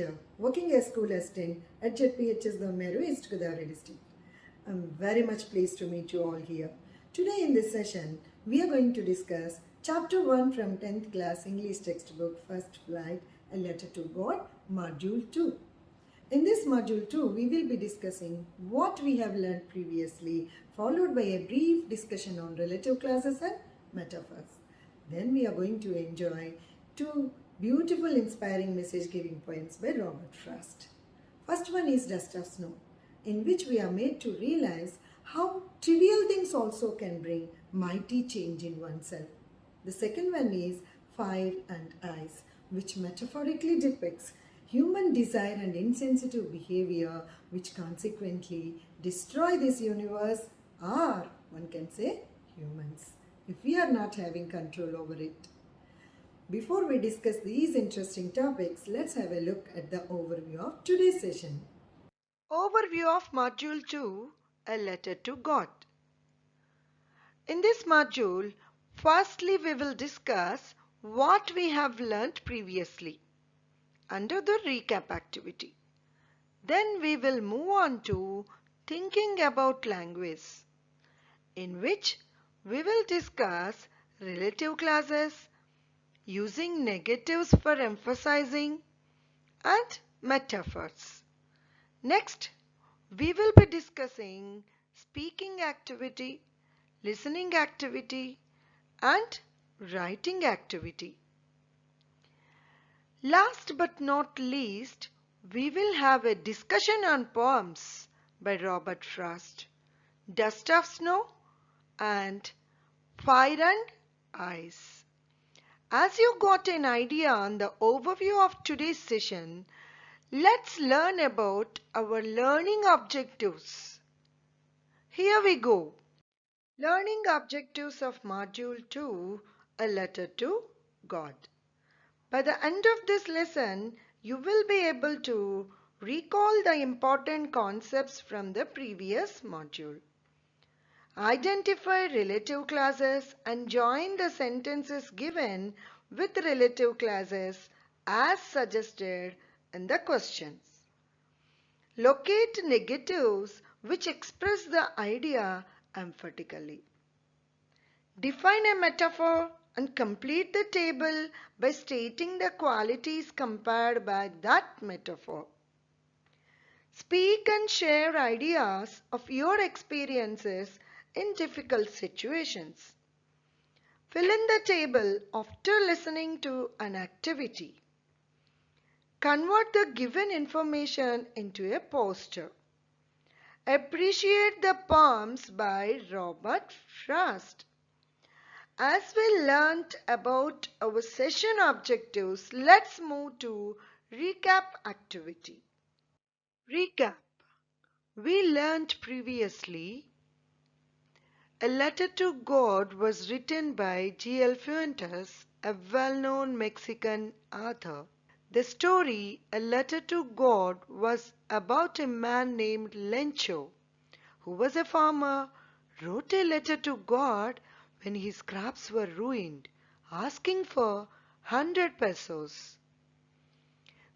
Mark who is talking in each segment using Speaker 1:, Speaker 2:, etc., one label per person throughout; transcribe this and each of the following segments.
Speaker 1: teacher working as school assistant at CHP01 East Godavari district. I'm very much pleased to meet you all here. Today in this session, we are going to discuss Chapter 1 from 10th class English textbook First Flight, A Letter to God, Module 2. In this Module 2, we will be discussing what we have learned previously, followed by a brief discussion on relative clauses and metaphors. Then we are going to enjoy two beautiful inspiring message giving poems by Robert Frost. First one is Dust of Snow, in which we are made to realize how trivial things also can bring mighty change in oneself. The second one is Fire and Ice, which metaphorically depicts human desire and insensitive behavior which consequently destroy this universe, or one can say humans, if we are not having control over it. Before we discuss these interesting topics, let's have a look at the overview of today's session.
Speaker 2: Overview of Module 2, A Letter to God. In this module, firstly we will discuss what we have learnt previously under the recap activity. Then we will move on to thinking about language, in which we will discuss relative clauses, using negatives for emphasizing, and metaphors. Next, we will be discussing speaking activity, listening activity, and writing activity. Last but not least, we will have a discussion on poems by Robert Frost, Dust of Snow and Fire and Ice. As you got an idea on the overview of today's session, let's learn about our learning objectives. Here we go. Learning objectives of Module 2, A Letter to God. By the end of this lesson, you will be able to recall the important concepts from the previous module. Identify relative clauses and join the sentences given with relative clauses as suggested in the questions. Locate negatives which express the idea emphatically. Define a metaphor and complete the table by stating the qualities compared by that metaphor. Speak and share ideas of your experiences in difficult situations. Fill in the table after listening to an activity. Convert the given information into a poster. Appreciate the poems by Robert Frost. As we learnt about our session objectives, let's move to recap activity. Recap. We learnt previously A Letter to God was written by G.L. Fuentes, a well-known Mexican author. The story, A Letter to God, was about a man named Lencho, who was a farmer, wrote a letter to God when his crops were ruined, asking for 100 pesos.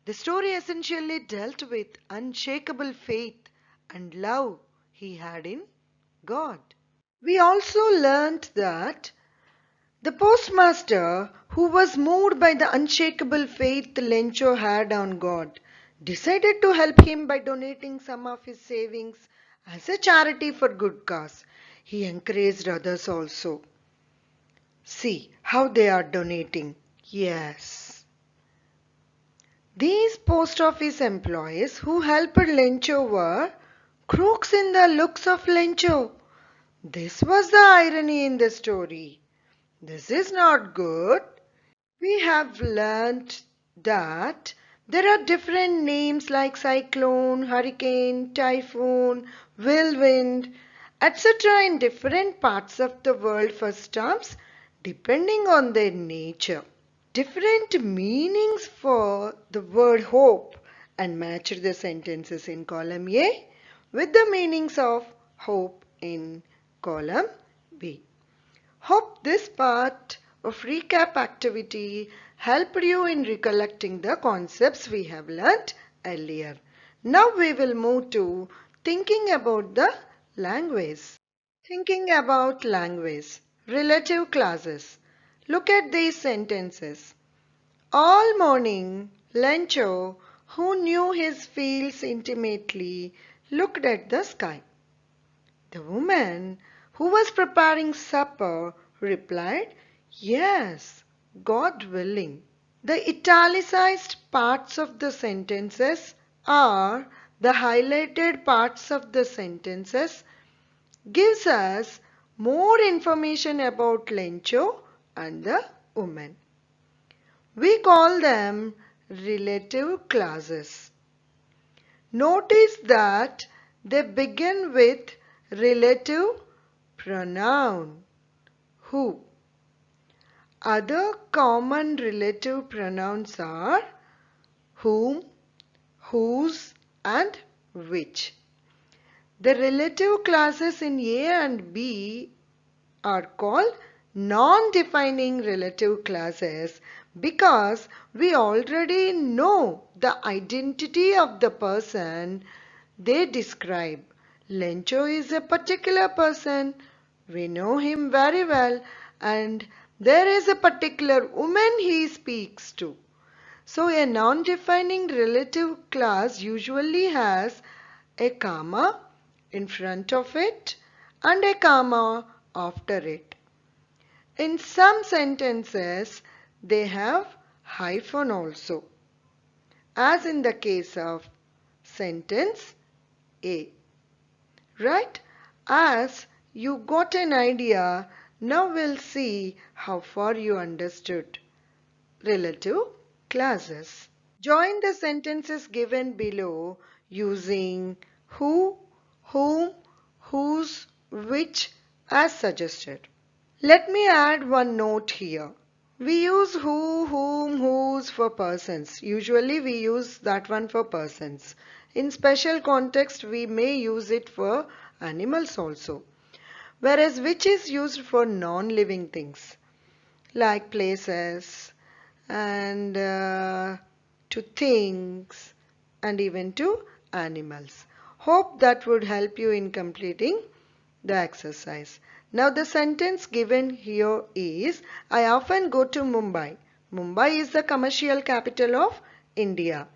Speaker 2: The story essentially dealt with unshakable faith and love he had in God. We also learnt that the postmaster, who was moved by the unshakable faith Lencho had on God, decided to help him by donating some of his savings as a charity for good cause. He encouraged others also. See how they are donating. Yes. These post office employees who helped Lencho were crooks in the looks of Lencho. This was the irony in the story. This is not good. We have learnt that there are different names like cyclone, hurricane, typhoon, whirlwind, etc. in different parts of the world for storms depending on their nature. Different meanings for the word hope, and match the sentences in column A with the meanings of hope in column B. Hope this part of recap activity helped you in recollecting the concepts we have learnt earlier. Now we will move to thinking about the language. Thinking about language. Relative clauses. Look at these sentences. All morning, Lencho, who knew his fields intimately, looked at the sky. The woman who was preparing supper replied, "Yes, God willing." The italicized parts of the sentences are the highlighted parts of the sentences gives us more information about Lencho and the woman. We call them relative clauses. Notice that they begin with relative pronoun who. Other common relative pronouns are whom, whose and which. The relative clauses in A and B are called non-defining relative clauses because we already know the identity of the person they describe. Lencho is a particular person. We know him very well, and there is a particular woman he speaks to. So a non-defining relative clause usually has a comma in front of it and a comma after it. In some sentences, they have hyphen also, as in the case of sentence A. Right? As you got an idea, now we'll see how far you understood relative clauses. Join the sentences given below using who, whom, whose, which as suggested. Let me add one note here. We use who, whom, whose for persons. Usually we use that one for persons. In special context we may use it for animals also. Whereas which is used for non-living things like places and to things and even to animals. Hope that would help you in completing the exercise. Now the sentence given here is, I often go to Mumbai. Mumbai is the commercial capital of India.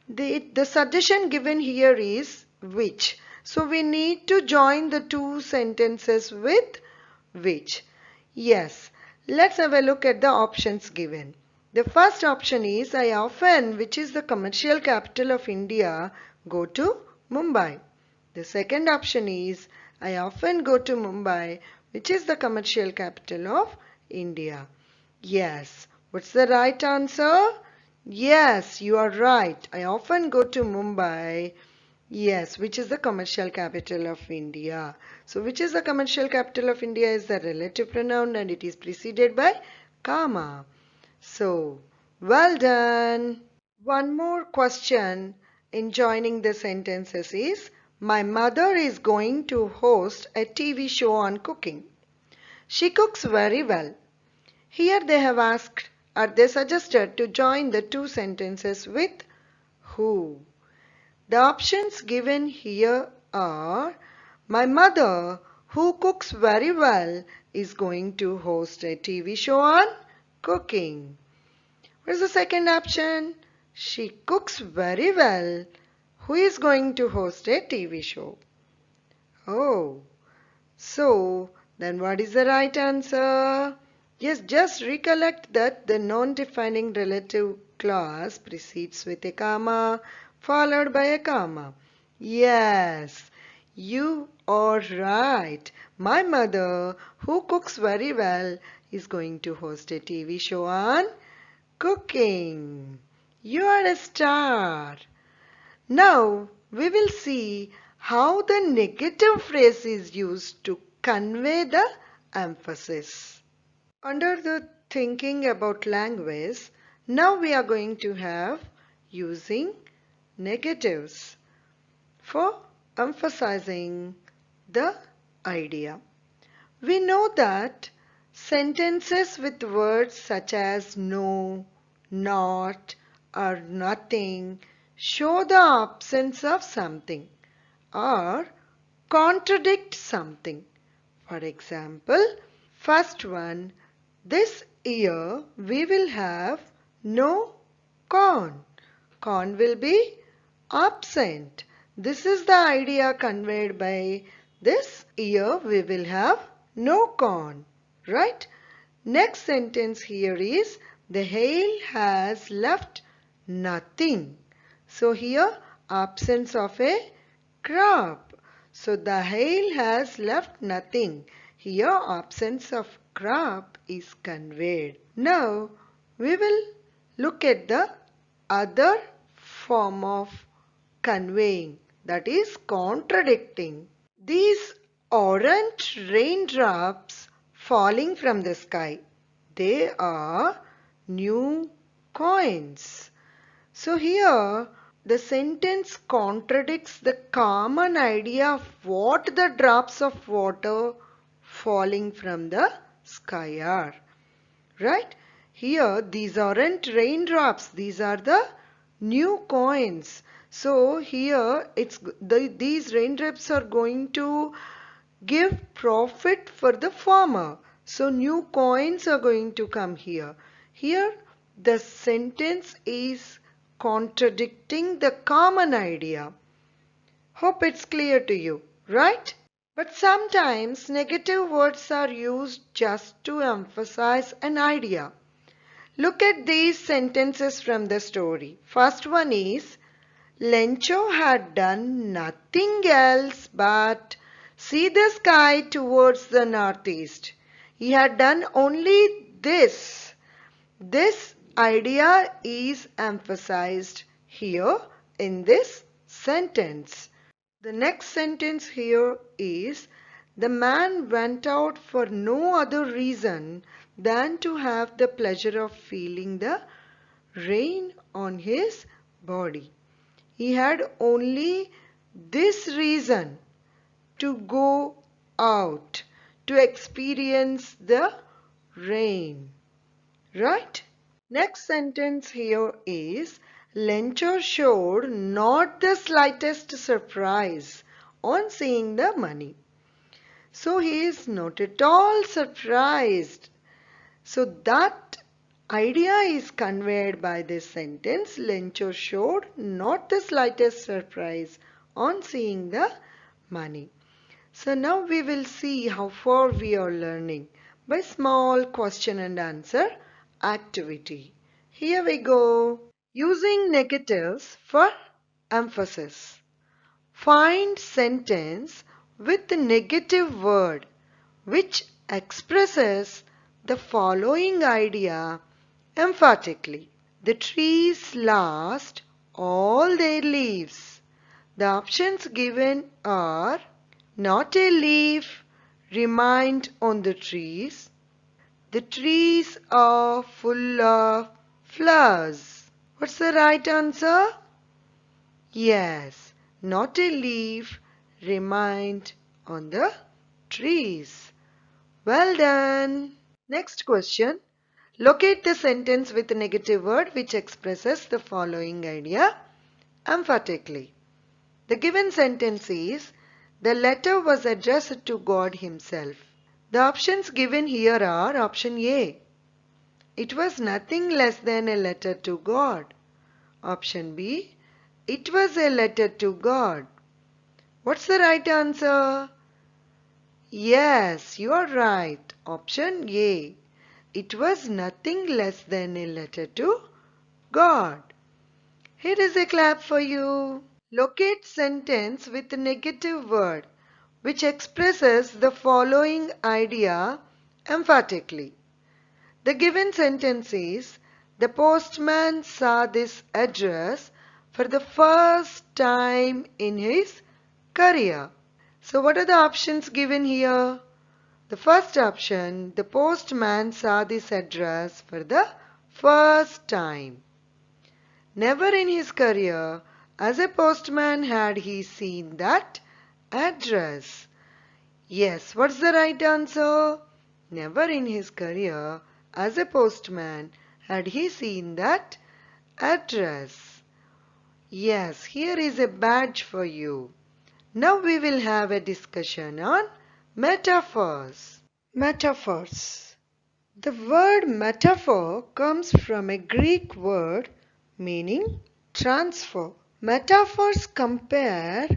Speaker 2: The suggestion given here is which. So we need to join the two sentences with which. Yes, let's have a look at the options given. The first option is I often, which is the commercial capital of India, go to Mumbai. The second option is I often go to Mumbai, which is the commercial capital of India. Yes, what's the right answer? Yes, you are right. I often go to Mumbai. Yes, which is the commercial capital of India. So which is the commercial capital of India is the relative pronoun and it is preceded by comma. So, well done. One more question in joining the sentences is, my mother is going to host a TV show on cooking. She cooks very well. Here they have asked, or they suggested to join the two sentences with who. The options given here are, my mother, who cooks very well, is going to host a TV show on cooking. What is the second option? She cooks very well. Who is going to host a TV show? Oh, so then what is the right answer? Yes, just recollect that the non-defining relative clause precedes with a comma followed by a comma. Yes, you are right. My mother, who cooks very well, is going to host a TV show on cooking. You are a star. Now we will see how the negative phrase is used to convey the emphasis. Under the thinking about language, now we are going to have using negatives for emphasizing the idea. We know that Sentences with words such as no, not, or nothing show the absence of something or contradict something. For example, first one, this year we will have no corn. Corn will be absent. This is the idea conveyed by this year we will have no corn. Right? Next sentence here is the hail has left nothing. So here absence of a crop. So the hail has left nothing. Here absence of crop is conveyed. Now we will look at the other form of conveying, that is contradicting. These aren't raindrops falling from the sky. They are new coins. So here the sentence contradicts the common idea of what the drops of water falling from the sky are. Right? Here these aren't raindrops. These are the new coins. So here these raindrops are going to give profit for the farmer. So new coins are going to come here. Here the sentence is contradicting the common idea. Hope it's clear to you, right? But sometimes negative words are used just to emphasize an idea. Look at these sentences from the story. First one is, Lencho had done nothing else but see the sky towards the northeast. He had done only this. This idea is emphasized here in this sentence. The next sentence here is, the man went out for no other reason than to have the pleasure of feeling the rain on his body. He had only this reason to go out, to experience the rain. Right? Next sentence here is, Lencho showed not the slightest surprise on seeing the money. So he is not at all surprised. So that idea is conveyed by this sentence. Lencho showed not the slightest surprise on seeing the money. So now we will see how far we are learning by small question and answer activity. Here we go. Using negatives for emphasis. Find sentence with negative word which expresses the following idea emphatically. The trees lost all their leaves. The options given are not a leaf remained on the trees. The trees are full of flowers. What's the right answer? Yes, not a leaf remained on the trees. Well done. Next question. Locate the sentence with a negative word which expresses the following idea emphatically. The given sentence is, the letter was addressed to God himself. The options given here are option A. It was nothing less than a letter to God. Option B. It was a letter to God. What's the right answer? Yes, you are right. Option A. It was nothing less than a letter to God. Here is a clap for you. Locate sentence with a negative word which expresses the following idea emphatically. The given sentence is, the postman saw this address for the first time in his career. So what are the options given here? The first option, the postman saw this address for the first time. Never in his career as a postman had he seen that address. Yes, what's the right answer? Never in his career as a postman had he seen that address. Yes, here is a badge for you. Now we will have a discussion on metaphors. Metaphors. The word metaphor comes from a Greek word meaning transfer. Metaphors compare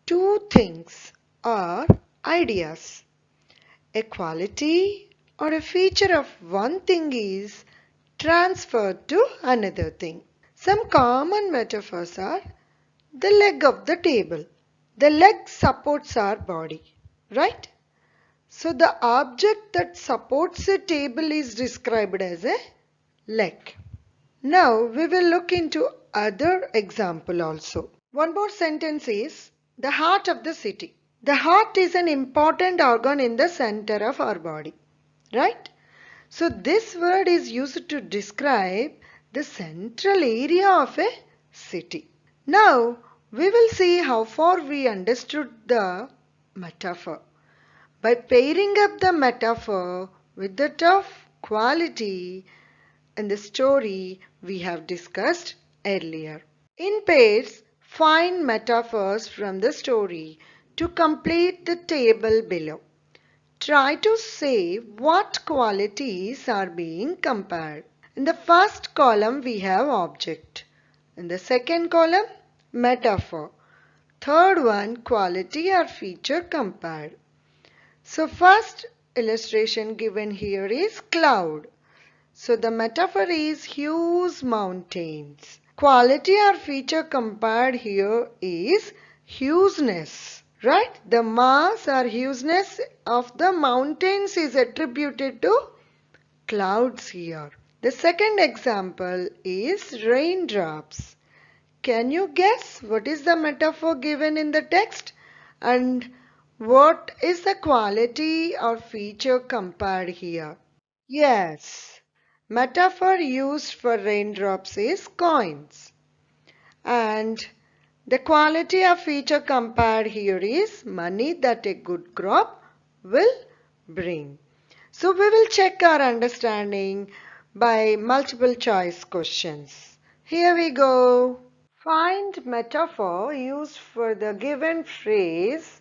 Speaker 2: two things or ideas. A quality or a feature of one thing is transferred to another thing. Some common metaphors are the leg of the table. The leg supports our body, right? So the object that supports a table is described as a leg. Now we will look into other example also. One more sentence is the heart of the city. The heart is an important organ in the center of our body, right? So this word is used to describe the central area of a city. Now we will see how far we understood the metaphor. By pairing up the metaphor with the tough quality and the story we have discussed earlier. In pairs, find metaphors from the story to complete the table below. Try to say what qualities are being compared. In the first column we have object. In the second column metaphor. Third one quality or feature compared. So first illustration given here is cloud. So the metaphor is huge mountains. Quality or feature compared here is hugeness. Right? The mass or hugeness of the mountains is attributed to clouds here. The second example is raindrops. Can you guess what is the metaphor given in the text? And what is the quality or feature compared here? Yes, metaphor used for raindrops is coins. And the quality of feature compared here is money that a good crop will bring. So we will check our understanding by multiple choice questions. Here we go. Find metaphor used for the given phrase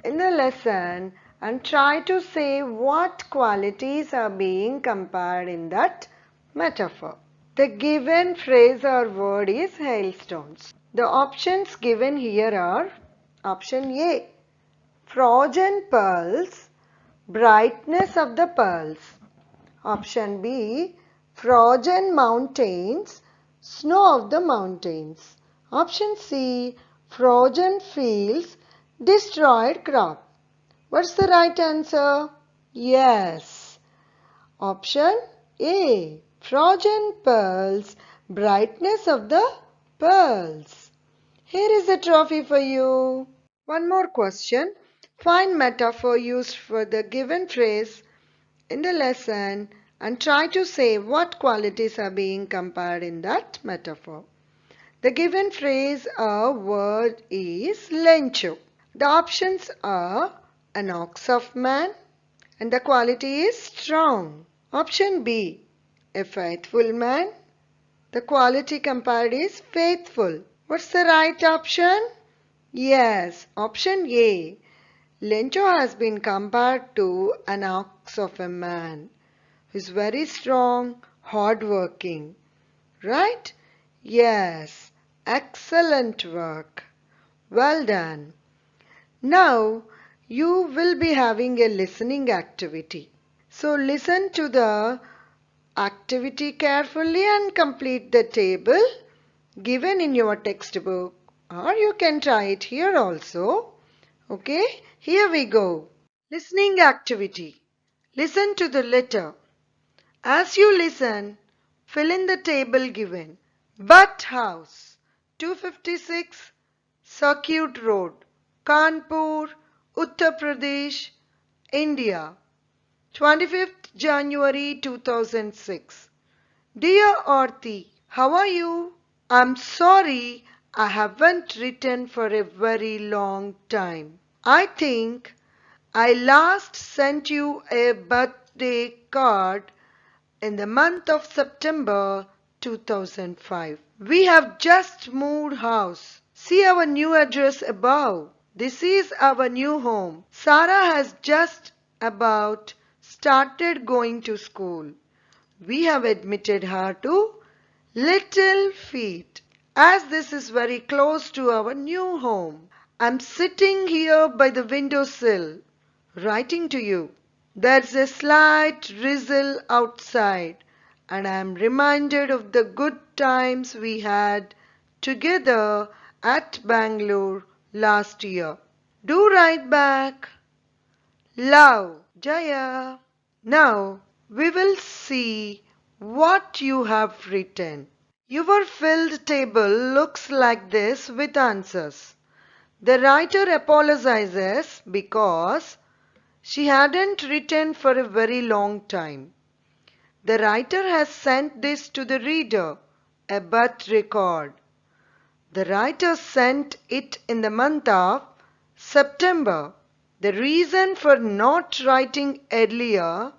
Speaker 2: in the lesson and try to say what qualities are being compared in that metaphor. The given phrase or word is hailstones. The options given here are option A, frozen pearls, brightness of the pearls. Option B, frozen mountains, snow of the mountains. Option C, frozen fields, destroyed crop. What's the right answer? Yes. Option A, frozen pearls, brightness of the pearls. Here is a trophy for you. One more question. Find metaphor used for the given phrase in the lesson and try to say what qualities are being compared in that metaphor. The given phrase or word is lencho. The options are an ox of man and the quality is strong. Option B, a faithful man. The quality compared is faithful. What's the right option? Yes, option A. Lencho has been compared to an ox of a man who is very strong, hard-working. Right? Yes, excellent work. Well done. Now, you will be having a listening activity. So, listen to the activity carefully and complete the table given in your textbook, or you can try it here also. Okay, here we go. Listening activity. Listen to the letter. As you listen, fill in the table given. Butt House, 256 Circuit Road, Kanpur, Uttar Pradesh, India, 25th January 2006. Dear Aarti, how are you? I'm sorry I haven't written for a very long time. I think I last sent you a birthday card in the month of September 2005. We have just moved house. See our new address above. This is our new home. Sarah has just about started going to school. We have admitted her to Little Feet, as this is very close to our new home. I'm sitting here by the windowsill, writing to you. There's a slight drizzle outside, and I'm reminded of the good times we had together at Bangalore last year. Do write back. Love, Jaya. Now we will see what you have written. Your filled table looks like this with answers. The writer apologizes because she hadn't written for a very long time. The writer has sent this to the reader, a birth record. The writer sent it in the month of September. The reason for not writing earlier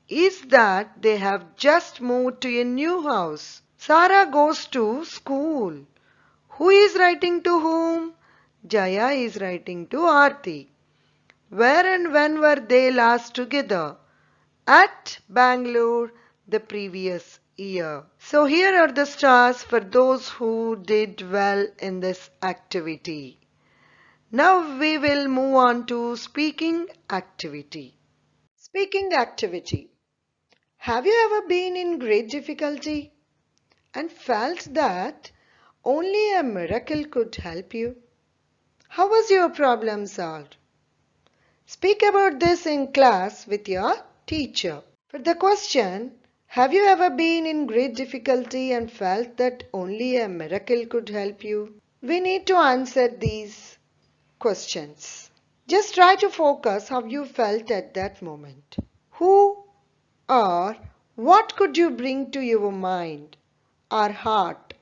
Speaker 2: is that they have just moved to a new house. Sarah goes to school. Who is writing to whom? Jaya is writing to Aarti. Where and when were they last together? At Bangalore the previous year. So here are the stars for those who did well in this activity. Now we will move on to speaking activity. Speaking activity. Have you ever been in great difficulty and felt that only a miracle could help you? How was your problem solved? Speak about this in class with your teacher. For the question, have you ever been in great difficulty and felt that only a miracle could help you? We need to answer these questions. Just try to focus how you felt at that moment. Who or what could you bring to your mind or heart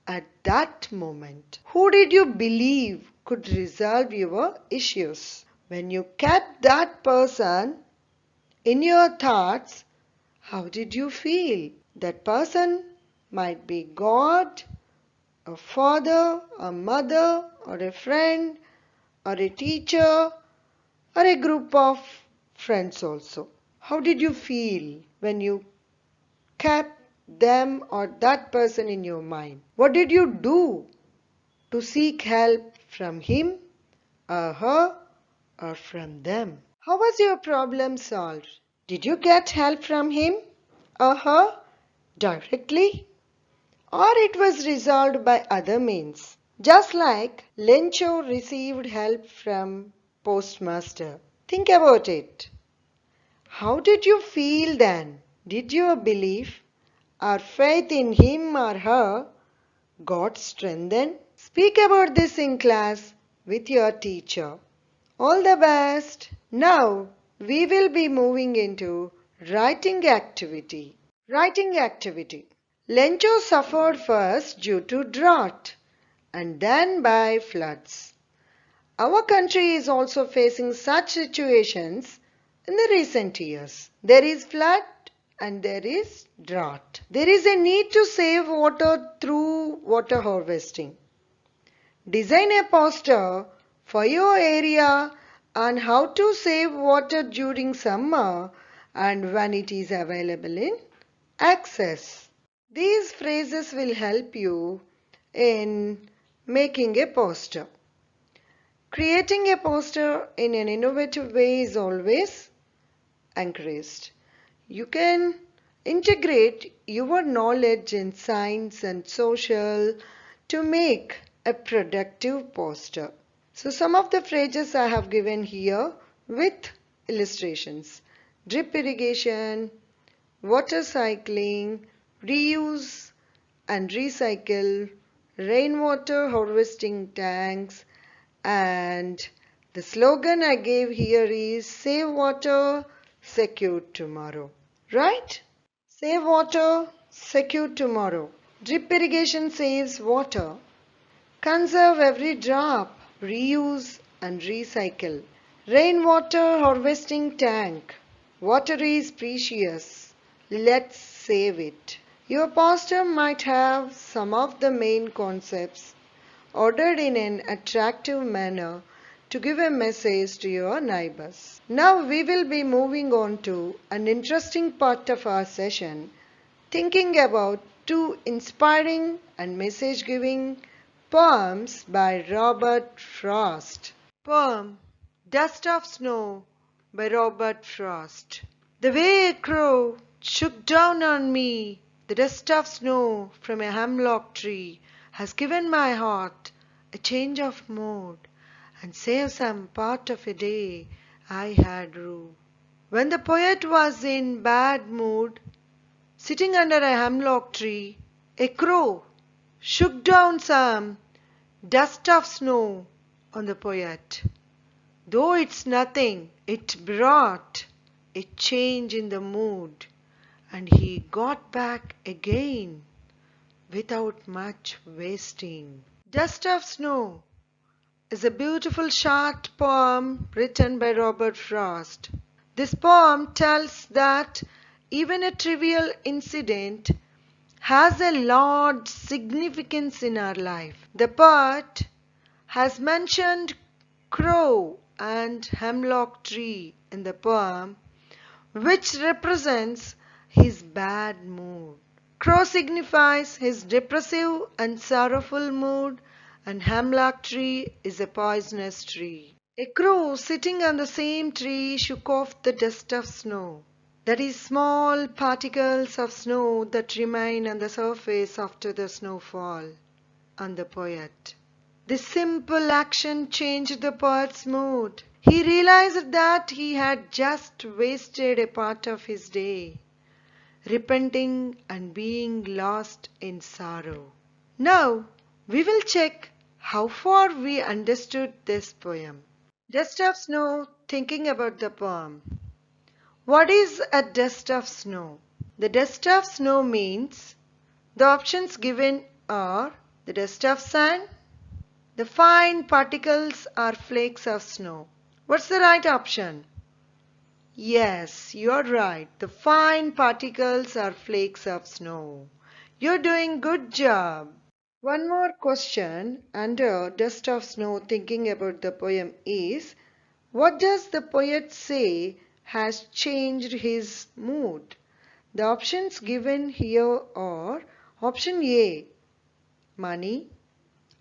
Speaker 2: at that moment? Who did you believe could resolve your issues? When you kept that person in your thoughts, how did you feel? That person might be God, a father, a mother, or a friend, or a teacher, or a group of friends also. How did you feel when you kept them or that person in your mind? What did you do to seek help from him or her or from them? How was your problem solved? Did you get help from him or her directly? Or it was resolved by other means? Just like Lencho received help from postmaster. Think about it. How did you feel then? Did your belief or faith in him or her got strengthened? Speak about this in class with your teacher. All the best. Now we will be moving into writing activity. Writing activity. Lencho suffered first due to drought and then by floods. Our country is also facing such situations in the recent years. There is flood and there is drought. There is a need to save water through water harvesting. Design a poster for your area on how to save water during summer and when it is available in access. These phrases will help you in making a poster. Creating a poster in an innovative way is always encouraged. You can integrate your knowledge in science and social to make a productive poster. So some of the phrases I have given here with illustrations. Drip irrigation, water cycling, reuse and recycle, rainwater harvesting tanks, and the slogan I gave here is Save Water, Secure Tomorrow. Right? Save water, secure tomorrow. Drip irrigation saves water. Conserve every drop. Reuse and recycle. Rainwater harvesting tank. Water is precious. Let's save it. Your pastor might have some of the main concepts ordered in an attractive manner to give a message to your neighbors. Now we will be moving on to an interesting part of our session, thinking about two inspiring and message giving poems by Robert Frost. Poem Dust of Snow by Robert Frost. The way a crow shook down on me the dust of snow from a hemlock tree has given my heart a change of mood and saved some part of a day I had rue. When the poet was in bad mood, sitting under a hemlock tree, a crow shook down some dust of snow on the poet. Though it's nothing, it brought a change in the mood, and he got back again without much wasting. Dust of Snow is a beautiful short poem written by Robert Frost. This poem tells that even a trivial incident has a large significance in our life. The poet has mentioned crow and hemlock tree in the poem, which represents his bad mood. Crow signifies his depressive and sorrowful mood, and hemlock tree is a poisonous tree. A crow sitting on the same tree shook off the dust of snow. That is, small particles of snow that remain on the surface after the snowfall, on the poet. This simple action changed the poet's mood. He realized that he had just wasted a part of his day, repenting and being lost in sorrow. Now, we will check how far we understood this poem. Dust of snow, thinking about the poem. What is a dust of snow? The dust of snow means the options given are the dust of sand, the fine particles are flakes of snow. What's the right option? Yes, you're right. The fine particles are flakes of snow. You're doing good job. One more question under dust of snow thinking about the poem is, what does the poet say has changed his mood? The options given here are option A, money,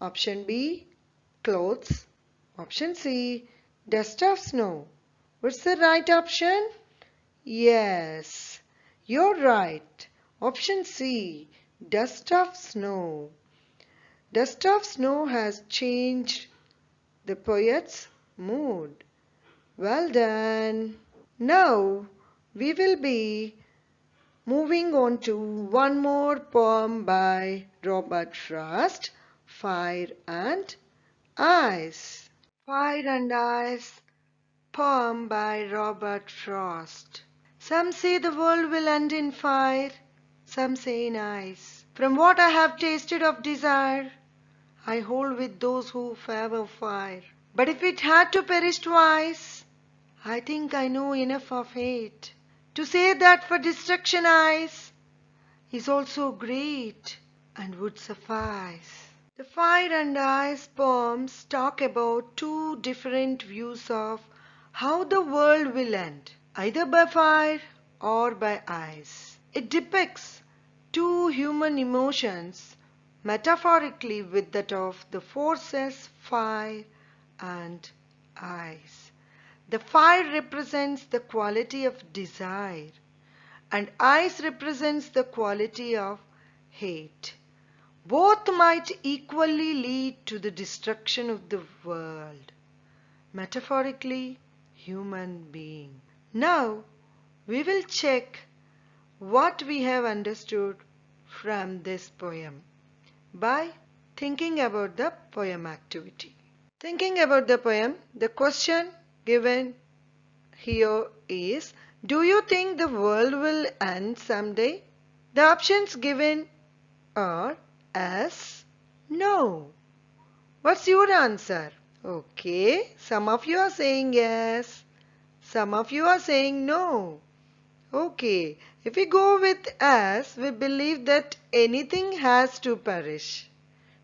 Speaker 2: option B, clothes, option C, dust of snow. What's the right option? Yes, you're right. Option C, dust of snow. Dust of snow has changed the poet's mood. Well done. Now we will be moving on to one more poem by Robert Frost, Fire and Ice. Fire and Ice, poem by Robert Frost. Some say the world will end in fire, some say in ice. From what I have tasted of desire, I hold with those who favor fire. But if it had to perish twice, I think I know enough of hate to say that for destruction ice is also great and would suffice. The Fire and Ice poems talk about two different views of how the world will end, either by fire or by ice. It depicts two human emotions metaphorically with that of the forces fire and ice. The fire represents the quality of desire, and ice represents the quality of hate. Both might equally lead to the destruction of the world, metaphorically, human being. Now, we will check what we have understood from this poem by thinking about the poem activity. Thinking about the poem, the question given here is, do you think the world will end someday? The options given are S, no. What's your answer? Okay, some of you are saying yes. Some of you are saying no. Okay, if we go with as, we believe that anything has to perish.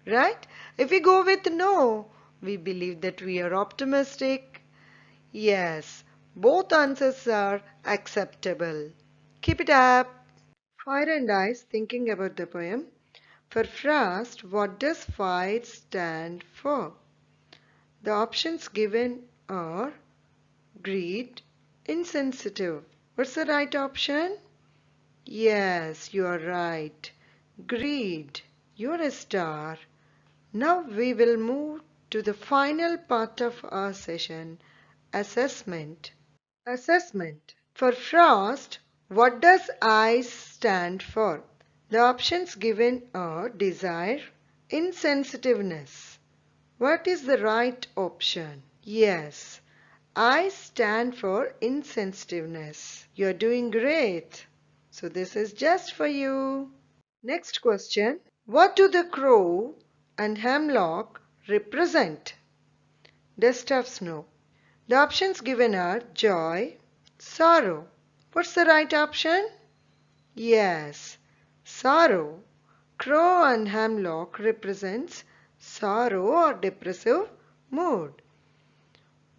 Speaker 2: Right? If we go with no, we believe that we are optimistic. Yes, both answers are acceptable. Keep it up. Fire and Ice thinking about the poem. For Frost, what does fire stand for? The options given are greed, insensitive. What's the right option? Yes, you are right. Greed. You're a star. Now we will move to the final part of our session, assessment. Assessment. For Frost, what does I stand for? The options given are desire, insensitiveness. What is the right option? Yes, I stand for insensitiveness. You're doing great. So this is just for you. Next question. What do the crow and hemlock represent? Dust of snow. The options given are joy, sorrow. What's the right option? Yes, sorrow. Crow and hemlock represents sorrow or depressive mood.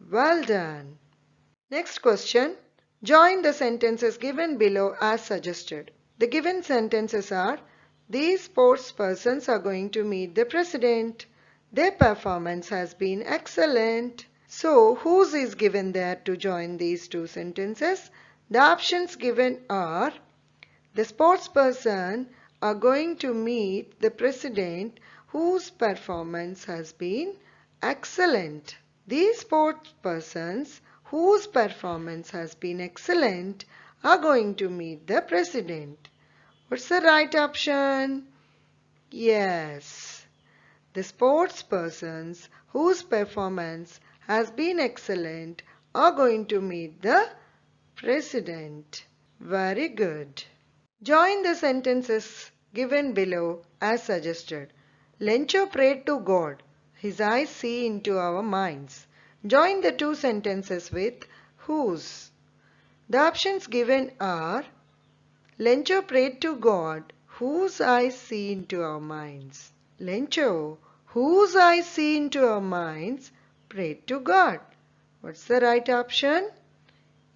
Speaker 2: Well done. Next question. Join the sentences given below as suggested. The given sentences are: these sports persons are going to meet the president. Their performance has been excellent. So, whose is given there to join these two sentences? The options given are: the sports person are going to meet the president whose performance has been excellent. These sports persons whose performance has been excellent are going to meet the president. What's the right option? Yes. The sports persons whose performance has been excellent are going to meet the president. Very good. Join the sentences given below as suggested. Lencho prayed to God. His eyes see into our minds. Join the two sentences with whose. The options given are: Lencho prayed to God, whose eyes see into our minds. Lencho, whose eyes see into our minds, prayed to God. What's the right option?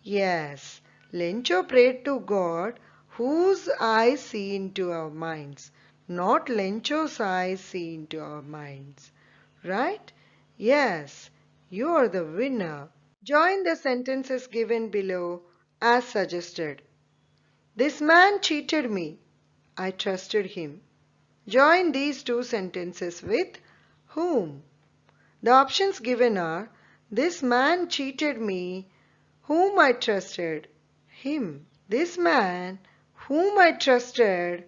Speaker 2: Yes, Lencho prayed to God, whose eyes see into our minds, not Lencho's eyes see into our minds. Right? Yes, you are the winner. Join the sentences given below as suggested. This man cheated me. I trusted him. Join these two sentences with whom. The options given are: this man cheated me, whom I trusted, him. This man, whom I trusted,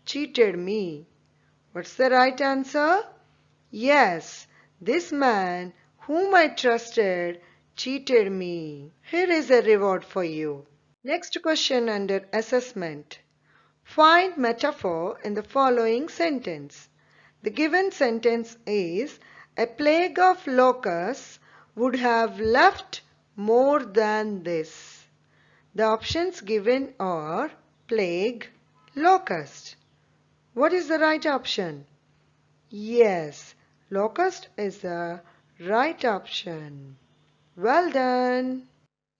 Speaker 2: cheated me. What's the right answer? Yes, this man, whom I trusted, cheated me. Here is a reward for you. Next question under assessment. Find metaphor in the following sentence. The given sentence is: a plague of locusts would have left more than this. The options given are plague, locust. What is the right option? Yes, locust is the right option. Well done.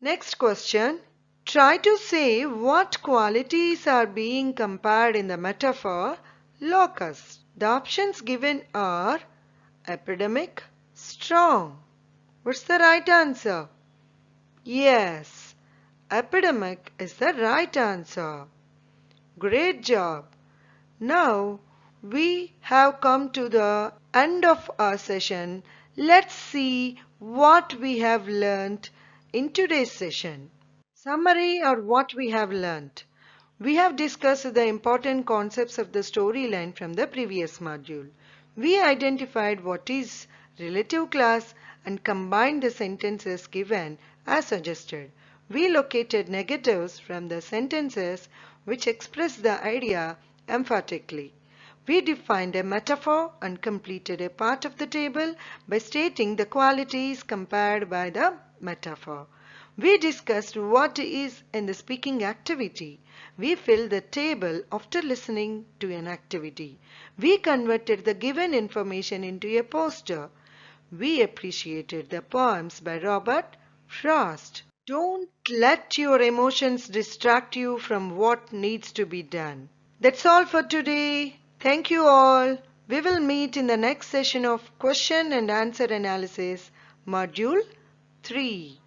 Speaker 2: Next question. Try to say what qualities are being compared in the metaphor locust. The options given are epidemic, strong. What's the right answer? Yes, epidemic is the right answer. Great job. Now we have come to the end of our session. Let's see what we have learned in today's session. Summary or what we have learned. We have discussed the important concepts of the storyline from the previous module. We identified what is relative class and combined the sentences given as suggested. We located negatives from the sentences which express the idea emphatically. We defined a metaphor and completed a part of the table by stating the qualities compared by the metaphor. We discussed what is in the speaking activity. We filled the table after listening to an activity. We converted the given information into a poster. We appreciated the poems by Robert Frost. Don't let your emotions distract you from what needs to be done. That's all for today. Thank you all. We will meet in the next session of question and answer analysis, module 3.